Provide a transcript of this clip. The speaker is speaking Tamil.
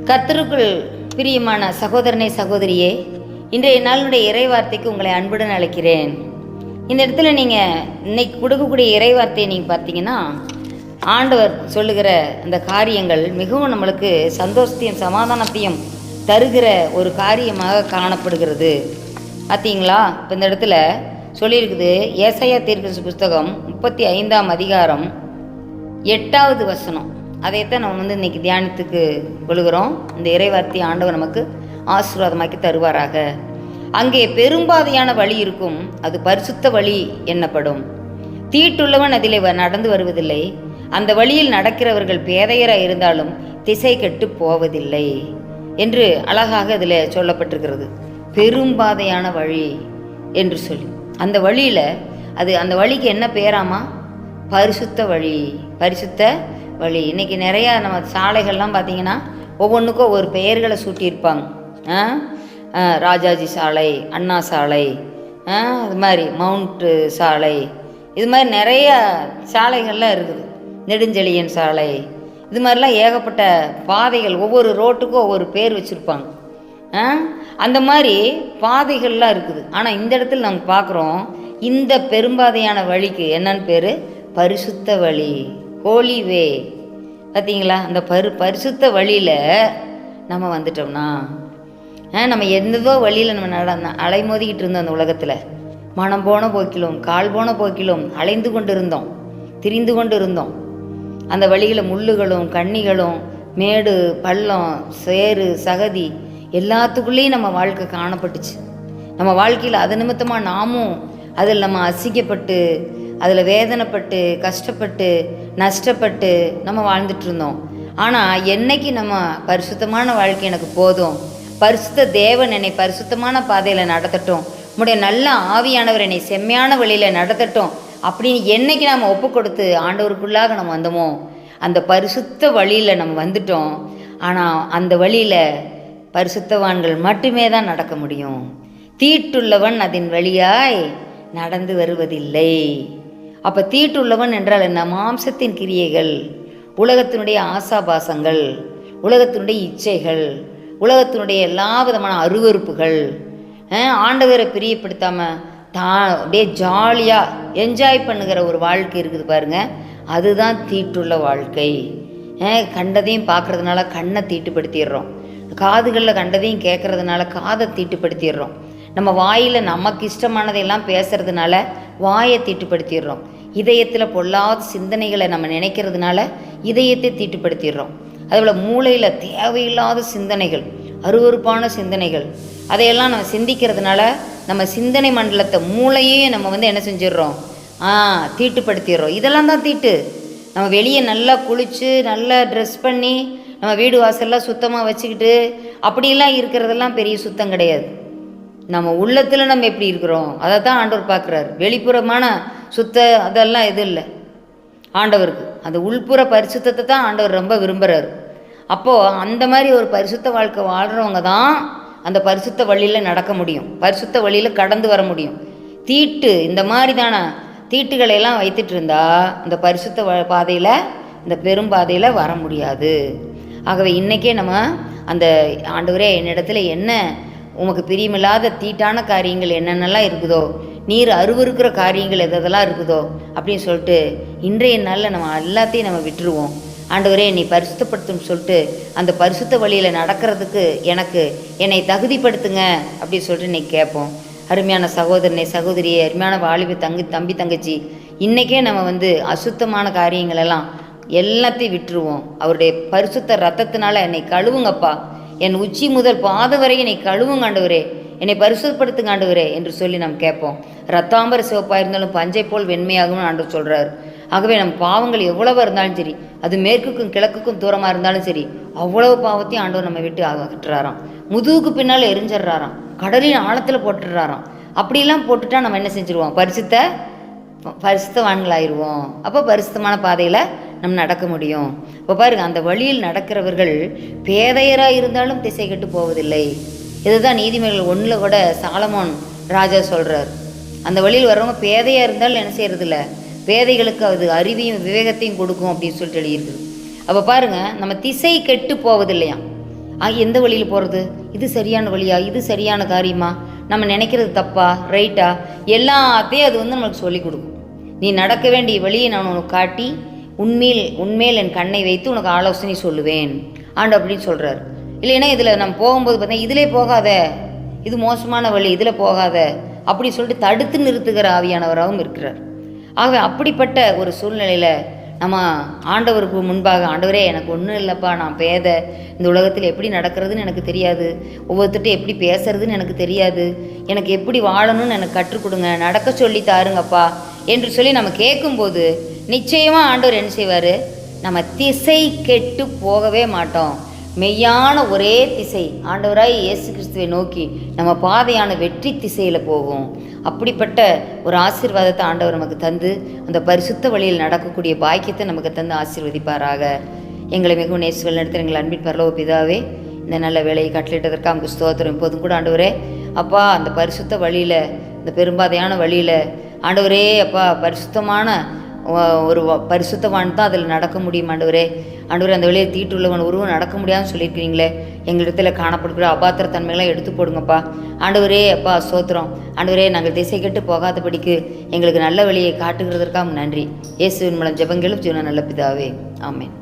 கர்த்தருக்குள் பிரியமான சகோதரனே சகோதரியே, இன்றைய நாளுடைய இறைவார்த்தைக்கு உங்களை அன்புடன் அழைக்கிறேன். இந்த இடத்துல நீங்கள் இன்னைக்கு கொடுக்கக்கூடிய இறைவார்த்தையை நீங்கள் பார்த்தீங்கன்னா, ஆண்டவர் சொல்லுகிற அந்த காரியங்கள் மிகவும் நம்மளுக்கு சந்தோஷத்தையும் சமாதானத்தையும் தருகிற ஒரு காரியமாக காணப்படுகிறது. பார்த்தீங்களா? இப்போ இந்த இடத்துல சொல்லியிருக்குது, ஏசாயா தீர்க்கதரிசி புஸ்தகம் 35ஆம் அதிகாரம் 8வது வசனம். அதைத்தான் நம்ம இன்றைக்கி தியானத்துக்கு கொள்கிறோம். இந்த இறைவார்த்தை ஆண்டவர் நமக்கு ஆசீர்வாதமாக்கி தருவாராக. அங்கே பெரும்பாதையான வழி இருக்கும், அது பரிசுத்த வழி என்னப்படும். தீட்டுள்ளவன் அதிலே நடந்து வருவதில்லை, அந்த வழியில் நடக்கிறவர்கள் பேதையராக இருந்தாலும் திசை கெட்டு போவதில்லை என்று அழகாக அதில் சொல்லப்பட்டிருக்கிறது. பெரும்பாதையான வழி என்று சொல்லி அந்த வழியில் அந்த வழிக்கு என்ன பேராமா? பரிசுத்த வழி. பரிசுத்த வழி. இன்றைக்கி நிறையா நம்ம சாலைகள்லாம் பார்த்திங்கன்னா ஒவ்வொன்றுக்கும் ஒரு பெயர்களை சூட்டியிருப்பாங்க. ராஜாஜி சாலை, அண்ணா சாலை, இது மாதிரி மவுண்ட்டு சாலை, இது மாதிரி நிறைய சாலைகள்லாம் இருக்குது. நெடுஞ்செழியன் சாலை, இது மாதிரிலாம் ஏகப்பட்ட பாதைகள், ஒவ்வொரு ரோட்டுக்கும் ஒவ்வொரு பேர் வச்சுருப்பாங்க. அந்த மாதிரி பாதைகள்லாம் இருக்குது. ஆனால் இந்த இடத்துல நாங்கள் பார்க்குறோம், இந்த பெரும்பாதையான வழிக்கு என்னன்னு பேர்? பரிசுத்த வழி, ஹோலி வே. பார்த்தீங்களா? அந்த பரிசுத்த வழியில் நம்ம வந்துட்டோம்னா, நம்ம எந்ததோ வழியில் நம்ம அலைமோதிக்கிட்டு இருந்தோம். அந்த உலகத்தில் மனம் போன போக்கிலும் கால் போன போக்கிலும் அலைந்து கொண்டு இருந்தோம், திரிந்து கொண்டு இருந்தோம். அந்த வழியில் முள்ளுகளும் கண்ணிகளும் மேடு பள்ளம் சேறு சகதி எல்லாத்துக்குள்ளேயும் நம்ம வாழ்க்கை காணப்பட்டுச்சு. நம்ம வாழ்க்கையில் அது நிமித்தமாக நாமும் அதில் நம்ம அசிக்கப்பட்டு, அதில் வேதனைப்பட்டு, கஷ்டப்பட்டு, நஷ்டப்பட்டு நம்ம வாழ்ந்துட்டு இருந்தோம். ஆனால் என்னைக்கு நம்ம பரிசுத்தமான வாழ்க்கை எனக்கு போதும், பரிசுத்த தேவன் என்னை பரிசுத்தமான பாதையில் நடத்தட்டும், உம்முடைய நல்ல ஆவியானவர் என்னை செம்மையான வழியில் நடத்தட்டும் அப்படின்னு என்னைக்கு நாம் ஒப்பு கொடுத்து ஆண்டவருக்குள்ளாக நம்ம வந்தோமோ, அந்த பரிசுத்த வழியில் நம்ம வந்துட்டோம். ஆனால் அந்த வழியில் பரிசுத்தவான்கள் மட்டுமே தான் நடக்க முடியும். தீட்டுள்ளவன் அதன் வழியாய் நடந்து வருவதில்லை. அப்போ தீட்டுள்ளவன் என்றால் என்ன? மாம்சத்தின் கிரியைகள், உலகத்தினுடைய ஆசாபாசங்கள், உலகத்தினுடைய இச்சைகள், உலகத்தினுடைய எல்லா விதமான அருவறுப்புகள், ஆண்டவரை பிரியப்படுத்தாமல் அப்படியே ஜாலியாக என்ஜாய் பண்ணுகிற ஒரு வாழ்க்கை இருக்குது பாருங்கள், அதுதான் தீட்டுள்ள வாழ்க்கை. கண்டதையும் பார்க்குறதுனால கண்ணை தீட்டுப்படுத்திடுறோம், காதுகளில் கண்டதையும் கேட்குறதுனால காதை தீட்டுப்படுத்திடுறோம், நம்ம வாயில் நமக்கு இஷ்டமானதையெல்லாம் பேசுறதுனால வாயை தீட்டுப்படுத்திடுறோம், இதயத்தில் பொல்லாத சிந்தனைகளை நம்ம நினைக்கிறதுனால இதயத்தை தீட்டுப்படுத்திடுறோம். அதேபோல் மூளையில் தேவையில்லாத சிந்தனைகள், அருவறுப்பான சிந்தனைகள், அதையெல்லாம் நம்ம சிந்திக்கிறதுனால நம்ம சிந்தனை மண்டலத்தை மூளையே நம்ம என்ன செஞ்சிடுறோம்? தீட்டுப்படுத்திடுறோம். இதெல்லாம் தான் தீட்டு. நம்ம வெளியே நல்லா குளித்து நல்லா ட்ரெஸ் பண்ணி நம்ம வீடு வாசல்லாம் சுத்தமாக வச்சுக்கிட்டு அப்படிலாம் இருக்கிறதெல்லாம் பெரிய சுத்தம் கிடையாது. நம்ம உள்ளத்தில் நம்ம எப்படி இருக்கிறோம் அதை தான் ஆண்டவர் பார்க்குறாரு. வெளிப்புறமான சுத்த அதெல்லாம் எதுவும் இல்லை ஆண்டவருக்கு. அந்த உள்புற பரிசுத்தத்தை தான் ஆண்டவர் ரொம்ப விரும்புகிறார். அப்போது அந்த மாதிரி ஒரு பரிசுத்த வாழ்க்கை வாழ்கிறவங்க தான் அந்த பரிசுத்த வழியில் நடக்க முடியும், பரிசுத்த வழியில் கடந்து வர முடியும். தீட்டு இந்த மாதிரி தானே தீட்டுகளையெல்லாம் வைத்துட்டு இருந்தால் இந்த பரிசுத்த பாதையில், இந்த பெரும் பாதையில் வர முடியாது. ஆகவே இன்றைக்கே நம்ம அந்த ஆண்டவரே என்னிடத்துல என்ன உமக்கு பிரியமில்லாத தீட்டான காரியங்கள் என்னென்னலாம் இருக்குதோ, நீர் அருவருக்கிற காரியங்கள் எதெல்லாம் இருக்குதோ அப்படின்னு சொல்லிட்டு இன்றைய நாளில் நம்ம எல்லாத்தையும் நம்ம விட்டுருவோம். ஆண்டவரே நீ பரிசுத்தப்படுத்துன்னு சொல்லிட்டு அந்த பரிசுத்த வழியில் நடக்கிறதுக்கு என்னை தகுதிப்படுத்துங்க அப்படின்னு சொல்லிட்டு இன்றைக்கி கேட்போம். அருமையான சகோதரனை சகோதரியை, அருமையான வாலிப தம்பி தங்கச்சி, இன்றைக்கே நம்ம அசுத்தமான காரியங்களெல்லாம் எல்லாத்தையும் விட்டுருவோம். அவருடைய பரிசுத்த ரத்தத்தினால என்னை கழுவுங்கப்பா, என் உச்சி முதல் பாத வரை என்னை கழுவுங்க ஆண்டவரே, என்னை பரிசுத்தப்படுத்துங்க ஆண்டவரே என்று சொல்லி நம்ம கேட்போம். ரத்தாம்பர சிவப்பாக இருந்தாலும் பஞ்சை போல் வெண்மையாகும்னு ஆண்டவர் சொல்கிறார். ஆகவே நம்ம பாவங்கள் எவ்வளவு இருந்தாலும் சரி, அது மேற்குக்கும் கிழக்குக்கும் தூரமாக இருந்தாலும் சரி, அவ்வளவு பாவத்தையும் ஆண்டவர் நம்ம விட்டு அகற்றுறாராம். முதுகுக்கு பின்னால் எரிஞ்சிட்றாராம், கடலின் ஆழத்தில் போட்டுடுறாராம். அப்படிலாம் போட்டுட்டா நம்ம என்ன செஞ்சுருவோம்? பரிசுத்தவான்களாயிருவோம். அப்போ பரிசுத்தமான பாதையில் நம்ம நடக்க முடியும். இப்போ பாருங்க, அந்த வழியில் நடக்கிறவர்கள் பேதையராக இருந்தாலும் திசை கெட்டு போவதில்லை. இதுதான் நீதிமொழிகள் 1 கூட சாலமோன் ராஜா சொல்கிறார். அந்த வழியில் வர்றவங்க பேதையாக இருந்தாலும் என்ன செய்யறதில்ல, பேதைகளுக்கு அது அறிவையும் விவேகத்தையும் கொடுக்கும் அப்படின்னு சொல்லிட்டு எழுதியிருக்குது. அப்போ பாருங்கள், நம்ம திசை கெட்டு போவதில்லையாம். எந்த வழியில் போகிறது, இது சரியான வழியா, இது சரியான காரியமா, நம்ம நினைக்கிறது தப்பா ரைட்டா, எல்லாத்தையும் அது நம்மளுக்கு சொல்லிக் கொடுக்கும். நீ நடக்க வேண்டிய வழியை நான் உனக்கு காட்டி உண்மையில் என் கண்ணை வைத்து உனக்கு ஆலோசனை சொல்லுவேன் ஆண்டு அப்படின்னு சொல்கிறார். இல்லைன்னா இதில் நம்ம போகும்போது பார்த்தா இதிலே போகாத, இது மோசமான வழி, இதில் போகாத அப்படி சொல்லிட்டு தடுத்து நிறுத்துகிற ஆவியானவராகவும் இருக்கிறார். ஆகவே அப்படிப்பட்ட ஒரு சூழ்நிலையில் நம்ம ஆண்டவருக்கு முன்பாக, ஆண்டவரே எனக்கு ஒன்றும் இல்லைப்பா, நான் பேதை, இந்த உலகத்தில் எப்படி நடக்கிறதுன்னு எனக்கு தெரியாது, ஒவ்வொருத்தட்டும் எப்படி பேசுறதுன்னு எனக்கு தெரியாது, எனக்கு எப்படி வாழணும்னு எனக்கு கற்றுக் கொடுங்க, நடக்க சொல்லி தாருங்கப்பா என்று சொல்லி நம்ம கேட்கும்போது நிச்சயமாக ஆண்டவர் என்ன செய்வார், நம்ம திசை கெட்டு போகவே மாட்டோம். மெய்யான ஒரே திசை ஆண்டவராய் இயேசு கிறிஸ்துவை நோக்கி நம்ம பாதையான வெற்றி திசையில் போகும். அப்படிப்பட்ட ஒரு ஆசீர்வாதத்தை ஆண்டவர் நமக்கு தந்து அந்த பரிசுத்த வழியில் நடக்கக்கூடிய பாக்கியத்தை நமக்கு தந்து ஆசீர்வதிப்பாராக. எங்களை மிகவும் நேசுவல் நடத்த எங்கள் அன்பின் பரலோக பிதாவே, இந்த நல்ல வேலையை கட்டளிட்டதற்கு அவங்க ஸ்தோத்திரம். இப்போதும் கூட ஆண்டவரே அப்பா, அந்த பரிசுத்த வழியில், இந்த பெரும்பாதையான வழியில் ஆண்டவரே அப்பா, பரிசுத்தமான ஒரு பரிசுத்தவான் தான் அதில் நடக்க முடியும் ஆண்டவரே. ஆண்டவரே, அந்த வழியை தீட்டுள்ளவன் உருவம் நடக்க முடியாதுன்னு சொல்லியிருக்கிறீங்களே, எங்களிடத்தில் காணப்படுகிற அபாத்திர தன்மைகளாம் எடுத்து போடுங்கப்பா ஆண்டவரே. அப்பா ஸ்தோத்திரம் ஆண்டவரே, நாங்கள் திசை கெட்டு போகாதபடிக்கு எங்களுக்கு நல்ல வழியை காட்டுகிறதற்காக நன்றி. இயேசுவின் மூலம் ஜெபங்களும் ஜீவன நல்ல பிதாவே, ஆமென்.